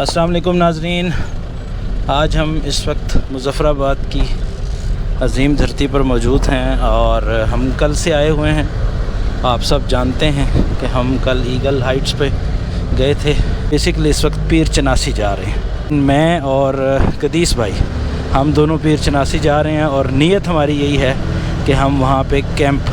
अस्सलाम वालेकुम नाज़रीन, आज हम इस वक्त मुज़फ़्फ़राबाद की अज़ीम धरती पर मौजूद हैं और हम कल से आए हुए हैं। आप सब जानते हैं कि हम कल ईगल हाइट्स पे गए थे। बेसिकली इस वक्त पीर चनासी जा रहे हैं। मैं और कदीस भाई हम दोनों पीर चनासी जा रहे हैं और नीयत हमारी यही है कि हम वहाँ पे कैंप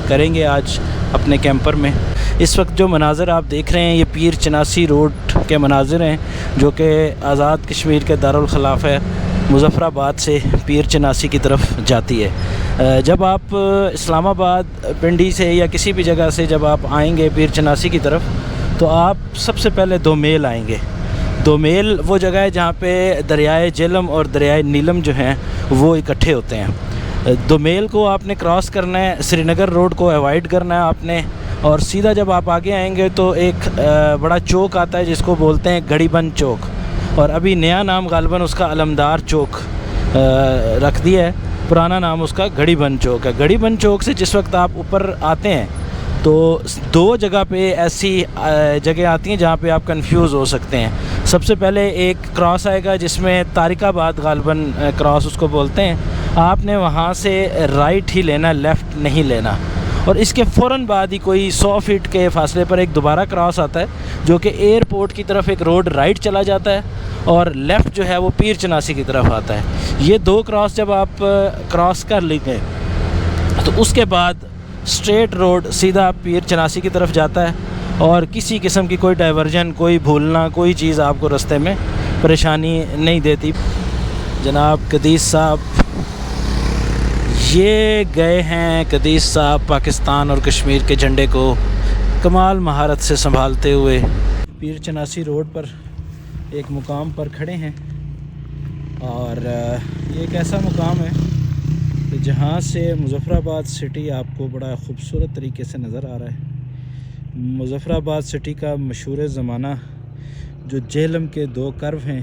करेंगे आज अपने कैंपर में। इस वक्त जो मनाज़र आप देख रहे हैं ये पीर चनासी रोड के मनाज़र हैं जो कि आज़ाद कश्मीर के दारुल ख़िलाफ़ है, मुज़फ़्फ़राबाद से पीर चनासी की तरफ जाती है। जब आप इस्लामाबाद पिंडी से या किसी भी जगह से जब आप आएंगे पीर चनासी की तरफ तो आप सबसे पहले दोमेल आएंगे। दोमेल वो जगह है जहाँ पे दरियाए झेलम और दरियाए नीलम जो हैं वो इकट्ठे होते हैं। दोमेल को आपने क्रॉस करना है, श्रीनगर रोड को अवॉइड करना है आपने, और सीधा जब आप आगे आएंगे तो एक बड़ा चौक आता है जिसको बोलते हैं गढ़ीबंद चौक, और अभी नया नाम गालिबन उसका अलमदार चौक रख दिया है। पुराना नाम उसका गढ़ीबंद चौक है। गढ़ीबंद चौक से जिस वक्त आप ऊपर आते हैं तो दो जगह पे ऐसी जगह आती हैं जहाँ पे आप कंफ्यूज हो सकते हैं। सबसे पहले एक क्रॉस आएगा जिसमें तारिकाबाद गालिबन क्रॉस उसको बोलते हैं। आपने वहाँ से राइट ही लेना, लेफ़्ट नहीं लेना। और इसके फ़ौरन बाद ही कोई 100 फीट के फासले पर एक दोबारा क्रॉस आता है जो कि एयरपोर्ट की तरफ एक रोड राइट चला जाता है और लेफ़्ट जो है वो पीर चनासी की तरफ आता है। ये दो क्रॉस जब आप क्रॉस कर लेंगे तो उसके बाद स्ट्रेट रोड सीधा पीर चनासी की तरफ जाता है और किसी किस्म की कोई डाइवर्जन, कोई भूलना, कोई चीज़ आपको रास्ते में परेशानी नहीं देती। जनाब कदीस साहब ये गए हैं, कदीस साहब पाकिस्तान और कश्मीर के झंडे को कमाल महारत से संभालते हुए पीर चनासी रोड पर एक मुकाम पर खड़े हैं। और ये एक ऐसा मुकाम है कि जहाँ से मुज़फ़्फ़राबाद सिटी आपको बड़ा ख़ूबसूरत तरीके से नज़र आ रहा है। मुज़फ़्फ़राबाद सिटी का मशहूर ज़माना जो झेलम के दो कर्व हैं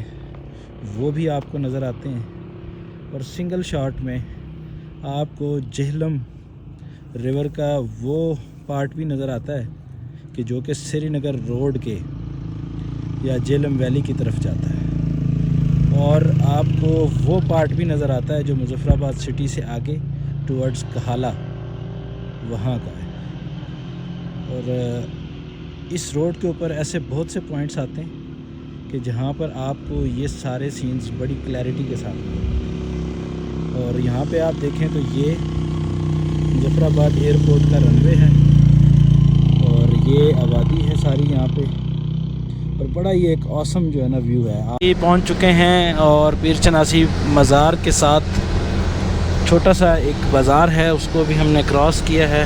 वो भी आपको नज़र आते हैं, और सिंगल शॉट में आपको झेलम रिवर का वो पार्ट भी नज़र आता है कि जो कि श्रीनगर रोड के या झेलम वैली की तरफ जाता है, और आपको वो पार्ट भी नज़र आता है जो मुज़फ़्फ़राबाद सिटी से आगे टुवर्ड्स कहाला वहाँ का है। और इस रोड के ऊपर ऐसे बहुत से पॉइंट्स आते हैं कि जहाँ पर आपको ये सारे सीन्स बड़ी क्लैरिटी के साथ मिलेंगे। और यहाँ पे आप देखें तो ये मुज़फ़्फ़राबाद एयरपोर्ट का रनवे है और ये आबादी है सारी यहाँ पे, और बड़ा ये एक ऑसम जो है ना व्यू है। आप ये पहुँच चुके हैं और पीर चनासी मज़ार के साथ छोटा सा एक बाज़ार है उसको भी हमने क्रॉस किया है।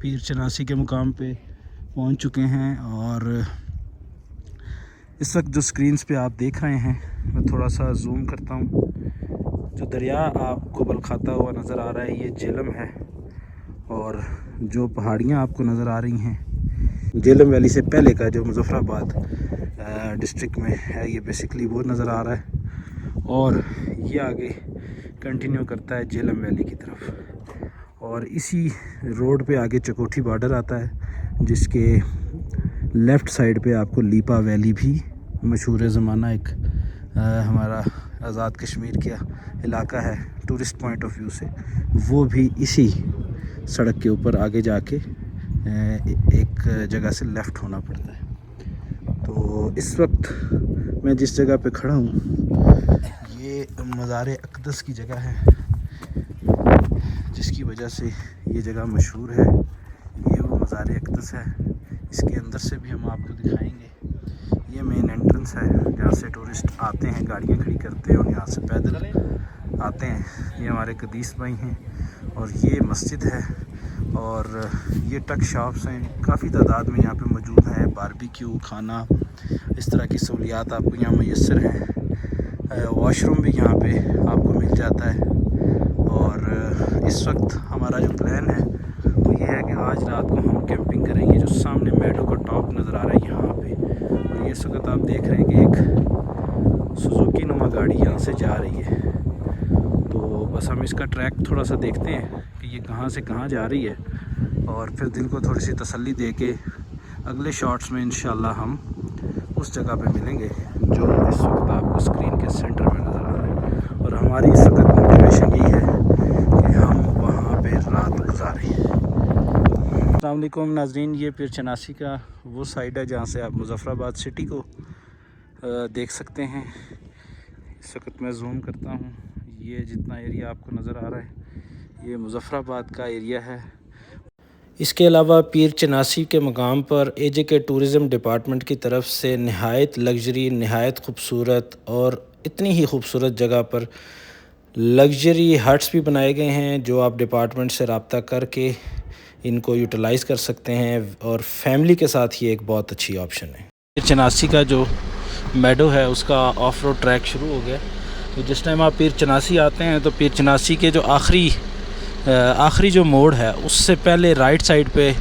पीर चनासी के मुकाम पे पहुंच चुके हैं और इस वक्त जो स्क्रीन्स पे आप देख रहे हैं मैं थोड़ा सा जूम करता हूं। जो दरिया आपको बलखाता हुआ नज़र आ रहा है ये झेलम है, और जो पहाड़ियां आपको नज़र आ रही हैं झेलम वैली से पहले का जो मुज़फ़्फ़राबाद डिस्ट्रिक्ट में है ये बेसिकली वो नज़र आ रहा है, और ये आगे कंटिन्यू करता है झेलम वैली की तरफ। और इसी रोड पे आगे चकोठी बॉर्डर आता है जिसके लेफ़्ट साइड पे आपको लीपा वैली भी मशहूर ज़माना एक हमारा आज़ाद कश्मीर का इलाका है टूरिस्ट पॉइंट ऑफ व्यू से, वो भी इसी सड़क के ऊपर आगे जाके एक जगह से लेफ़्ट होना पड़ता है। तो इस वक्त मैं जिस जगह पे खड़ा हूँ ये मज़ार अक़दस की जगह है जिसकी वजह से ये जगह मशहूर है। ये वो मज़ार अक़दस है, इसके अंदर से भी हम आपको दिखाएंगे। ये मेन एंट्रेंस है जहाँ से टूरिस्ट आते हैं, गाड़ियाँ खड़ी करते हैं और यहाँ से पैदल आते हैं। ये हमारे कदीस भाई हैं और ये मस्जिद है और ये टक शॉप्स हैं काफ़ी तादाद में यहाँ पे मौजूद हैं। बारबेक्यू खाना इस तरह की सहूलियात आपको यहाँ मैसर हैं। वॉशरूम भी यहाँ पे आपको मिल जाता है। और इस वक्त हमारा जो प्लान है वो ये है कि आज रात को हम कैंपिंग करेंगे। जो सामने मेडो का टॉप नज़र आ रहा है यहाँ पे, और ये इस वक्त आप देख रहे हैं कि एक सुजुकी नुमा गाड़ी यहाँ से जा रही है। तो बस हम इसका ट्रैक थोड़ा सा देखते हैं कि ये कहाँ से कहाँ जा रही है, और फिर दिल को थोड़ी सी तसल्ली दे के अगले शॉट्स में इंशाल्लाह हम उस जगह पे मिलेंगे जो इस वक्त आपको स्क्रीन के सेंटर में नज़र आ रहा है। और हमारी इस वक्त मोटिवेशन यही है कि हम वहाँ पे रात गुजारें। अस्सलाम वालेकुम नाज़रीन, ये पीर चनासी का वो साइड है जहाँ से आप मुज़फ़्फ़राबाद सिटी को देख सकते हैं। इस वक्त मैं जूम करता हूँ, ये जितना एरिया आपको नज़र आ रहा है ये मुज़फ़्फ़राबाद का एरिया है। इसके अलावा पीर चनासी के मकाम पर AJK टूरिज़म डिपार्टमेंट की तरफ से नहायत लग्जरी, नहायत ख़ूबसूरत और इतनी ही खूबसूरत जगह पर लग्जरी हट्स भी बनाए गए हैं जो आप डिपार्टमेंट से रब्ता करके इनको यूटिलाइज़ कर सकते हैं, और फैमिली के साथ ये एक बहुत अच्छी ऑप्शन है। पीर चनासी का जो मेडो है उसका ऑफ रोड ट्रैक शुरू हो गया। तो जिस टाइम आप पीर चनासी आते हैं तो पीर चनासी के जो आखिरी जो मोड़ है उससे पहले राइट साइड पे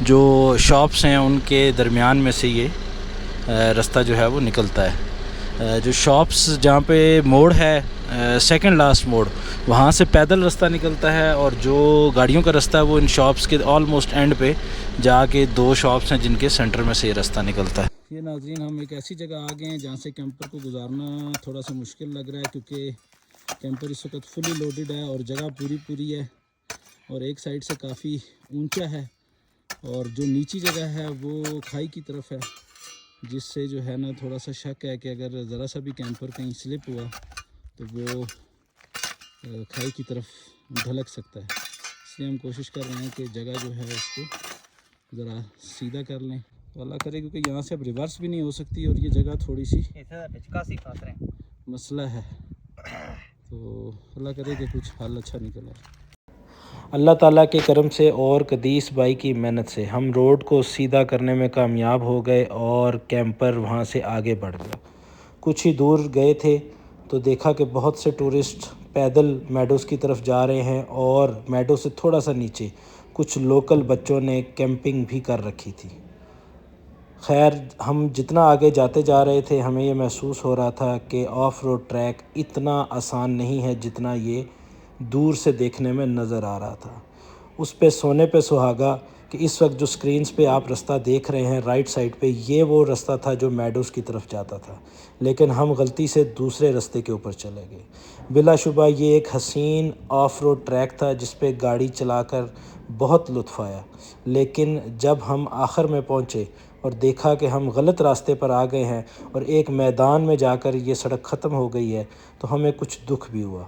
जो शॉप्स हैं उनके दरमियान में से ये रास्ता जो है वो निकलता है। जो शॉप्स जहाँ पे मोड़ है सेकंड लास्ट मोड़, वहाँ से पैदल रास्ता निकलता है, और जो गाड़ियों का रास्ता है वो इन शॉप्स के ऑलमोस्ट एंड पे जाके 2 शॉप्स हैं जिनके सेंटर में से ये रास्ता निकलता है। ये नाज़रीन, हम एक ऐसी जगह आ गए हैं जहाँ से कैंपर को गुजारना थोड़ा सा मुश्किल लग रहा है, क्योंकि कैंपर इस वक्त फुली लोडेड है और जगह पूरी है, और एक साइड से काफ़ी ऊंचा है, और जो नीची जगह है वो खाई की तरफ है, जिससे जो है ना थोड़ा सा शक है कि अगर ज़रा सा भी कैंपर कहीं स्लिप हुआ तो वो खाई की तरफ ढलक सकता है। इसलिए हम कोशिश कर रहे हैं कि जगह जो है उसको ज़रा सीधा कर लें। तो अल्लाह करे, क्योंकि यहाँ से अब रिवर्स भी नहीं हो सकती और ये जगह थोड़ी सी मसला है। तो अल्लाह करे कि कुछ हल अच्छा निकल आए। अल्लाह ताला के करम से और कदीस भाई की मेहनत से हम रोड को सीधा करने में कामयाब हो गए, और कैंपर वहाँ से आगे बढ़ गया। कुछ ही दूर गए थे तो देखा कि बहुत से टूरिस्ट पैदल मेडोज़ की तरफ जा रहे हैं, और मेडो से थोड़ा सा नीचे कुछ लोकल बच्चों ने कैंपिंग भी कर रखी थी। खैर, हम जितना आगे जाते जा रहे थे हमें ये महसूस हो रहा था कि ऑफ रोड ट्रैक इतना आसान नहीं है जितना ये दूर से देखने में नज़र आ रहा था। उस पे सोने पे सुहागा कि इस वक्त जो स्क्रीन्स पे आप रास्ता देख रहे हैं राइट साइड पे, ये वो रास्ता था जो मेडोज़ की तरफ जाता था, लेकिन हम गलती से दूसरे रास्ते के ऊपर चले गए। बिलाशुबा ये एक हसीन ऑफ रोड ट्रैक था जिस पे गाड़ी चलाकर बहुत लुत्फ़ आया, लेकिन जब हम आखिर में पहुँचे और देखा कि हम गलत रास्ते पर आ गए हैं और एक मैदान में जाकर ये सड़क ख़त्म हो गई है, तो हमें कुछ दुख भी हुआ।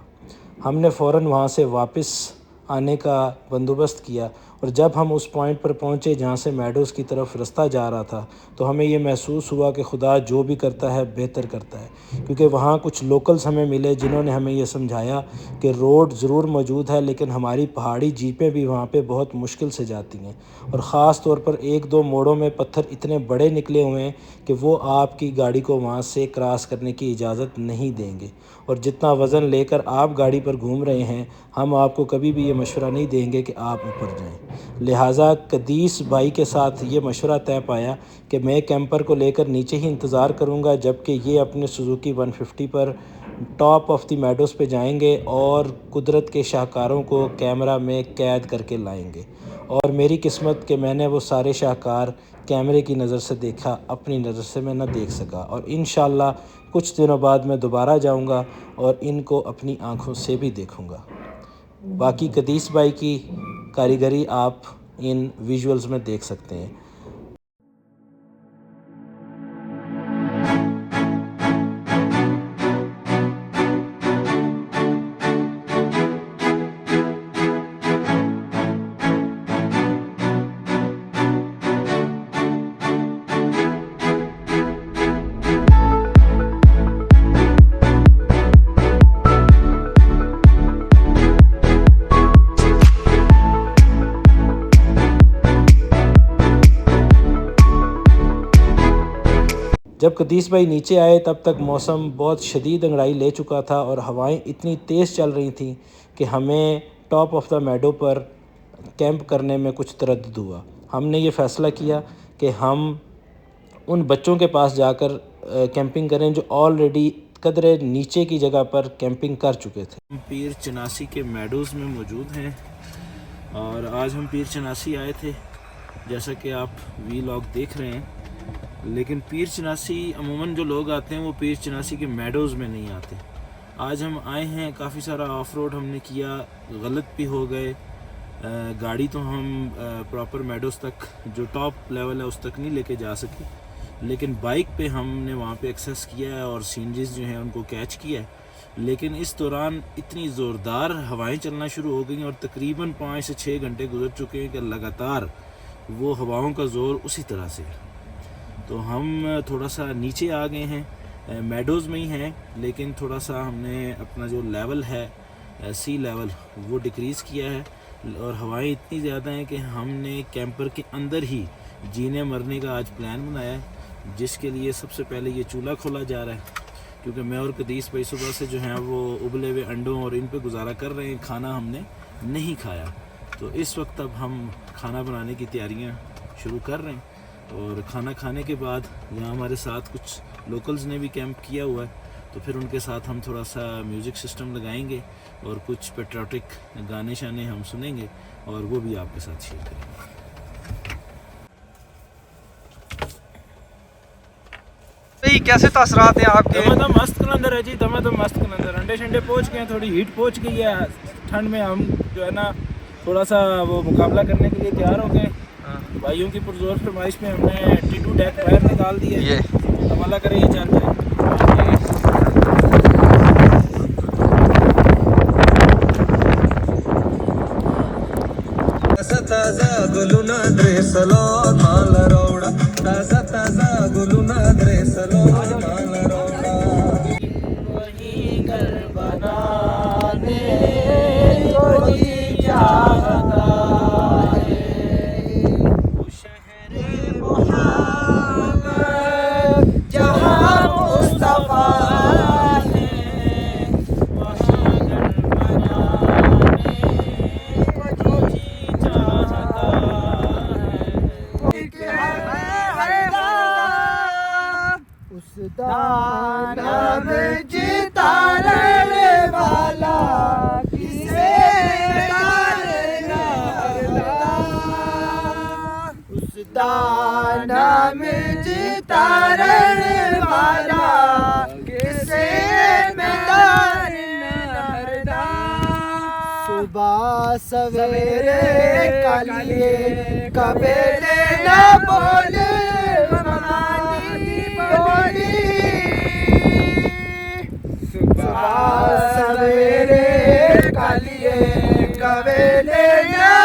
हमने फ़ौरन वहाँ से वापस आने का बंदोबस्त किया, और जब हम उस पॉइंट पर पहुँचे जहाँ से मेडोज़ की तरफ रास्ता जा रहा था, तो हमें ये महसूस हुआ कि खुदा जो भी करता है बेहतर करता है, क्योंकि वहाँ कुछ लोकल्स हमें मिले जिन्होंने हमें ये समझाया कि रोड ज़रूर मौजूद है, लेकिन हमारी पहाड़ी जीपें भी वहाँ पे बहुत मुश्किल से जाती हैं, और ख़ास तौर पर 1-2 मोड़ों में पत्थर इतने बड़े निकले हुए हैं कि वो आपकी गाड़ी को वहाँ से क्रॉस करने की इजाज़त नहीं देंगे, और जितना वज़न लेकर आप गाड़ी पर घूम रहे हैं हम आपको कभी भी ये मशवरा नहीं देंगे कि आप ऊपर जाएं। लिहाजा कदीस भाई के साथ ये मशवरा तय पाया कि मैं कैंपर को लेकर नीचे ही इंतज़ार करूंगा, जबकि ये अपने सुजुकी 150 पर टॉप ऑफ द मेडोज़ पे जाएंगे और कुदरत के शाहकारों को कैमरा में कैद करके लाएंगे। और मेरी किस्मत कि मैंने वो सारे शाहकार कैमरे की नज़र से देखा, अपनी नज़र से मैं न देख सका, और इंशाअल्लाह कुछ दिनों बाद मैं दोबारा जाऊंगा और इनको अपनी आँखों से भी देखूंगा। बाकी कदीस भाई की कारीगरी आप इन विजुअल्स में देख सकते हैं। जब कदीस भाई नीचे आए तब तक मौसम बहुत शदीद अंगड़ाई ले चुका था और हवाएं इतनी तेज़ चल रही थी कि हमें टॉप ऑफ द मेडो पर कैंप करने में कुछ तरद्दुद हुआ। हमने ये फ़ैसला किया कि हम उन बच्चों के पास जाकर कैंपिंग करें जो ऑलरेडी कदरे नीचे की जगह पर कैंपिंग कर चुके थे। हम पीर चनासी के मेडोज़ में मौजूद हैं और आज हम पीर चनासी आए थे, जैसा कि आप वीलॉग देख रहे हैं। लेकिन पीर चनासी अमूमन जो लोग आते हैं वो पीर चनासी के मेडोज़ में नहीं आते। आज हम आए हैं, काफ़ी सारा ऑफ रोड हमने किया, गलत भी हो गए। गाड़ी तो हम प्रॉपर मेडोज़ तक जो टॉप लेवल है उस तक नहीं लेके जा सके, लेकिन बाइक पे हमने वहाँ पे एक्सेस किया है और सीनरीज जो हैं उनको कैच किया है। लेकिन इस दौरान इतनी ज़ोरदार हवाएं चलना शुरू हो गई और तकरीबन 5 से 6 घंटे गुजर चुके हैं कि लगातार वो हवाओं का ज़ोर उसी तरह से है। तो हम थोड़ा सा नीचे आ गए हैं, मेडोज़ में ही हैं, लेकिन थोड़ा सा हमने अपना जो लेवल है सी लेवल वो डिक्रीज़ किया है और हवाएं इतनी ज़्यादा हैं कि हमने कैंपर के अंदर ही जीने मरने का आज प्लान बनाया है, जिसके लिए सबसे पहले ये चूल्हा खोला जा रहा है क्योंकि मैं और कदीस भाई सुबह से जो हैं वो उबले हुए अंडों और इन पे गुजारा कर रहे हैं। खाना हमने नहीं खाया, तो इस वक्त अब हम खाना बनाने की तैयारियां शुरू कर रहे हैं। और खाना खाने के बाद यहाँ हमारे साथ कुछ लोकल्स ने भी कैंप किया हुआ है, तो फिर उनके साथ हम थोड़ा सा म्यूज़िक सिस्टम लगाएंगे और कुछ पेट्रियोटिक गाने शाने हम सुनेंगे और वो भी आपके साथ शेयर करेंगे। कैसे तासरात हैं आपके? तो मस्त कलंदर है जी, तो मस्त कलंदर, अंडे शंडे पहुँच गए हैं, थोड़ी हीट पहुँच गई है ठंड में। हम जो है ना थोड़ा सा वो मुकाबला करने के लिए तैयार हो गए। भाइयों की पुरजोर फरमाइश में हमने T2 डेक फायर निकाल दिए। ये हवाला करें, ये चल रहे हैं। ताजा गुलुना ड्रेसलो माल रोड़ा, ताजा ताजा गुलुना ड्रेसलो माल रोड़ा, वही घर बनाने को जी चाहता है, वो शहर मोहब्बत जहाँ मुस्तफा है, वहाँ घर बनाने को जी चाहता है। उस दाना में जीता रहने वाला किसे उस दाना में जीता रहने वाला किसे सुबह सवेरे कालिए कबेले न बोले बोली, सुबह सवेरे कालिए कबेले न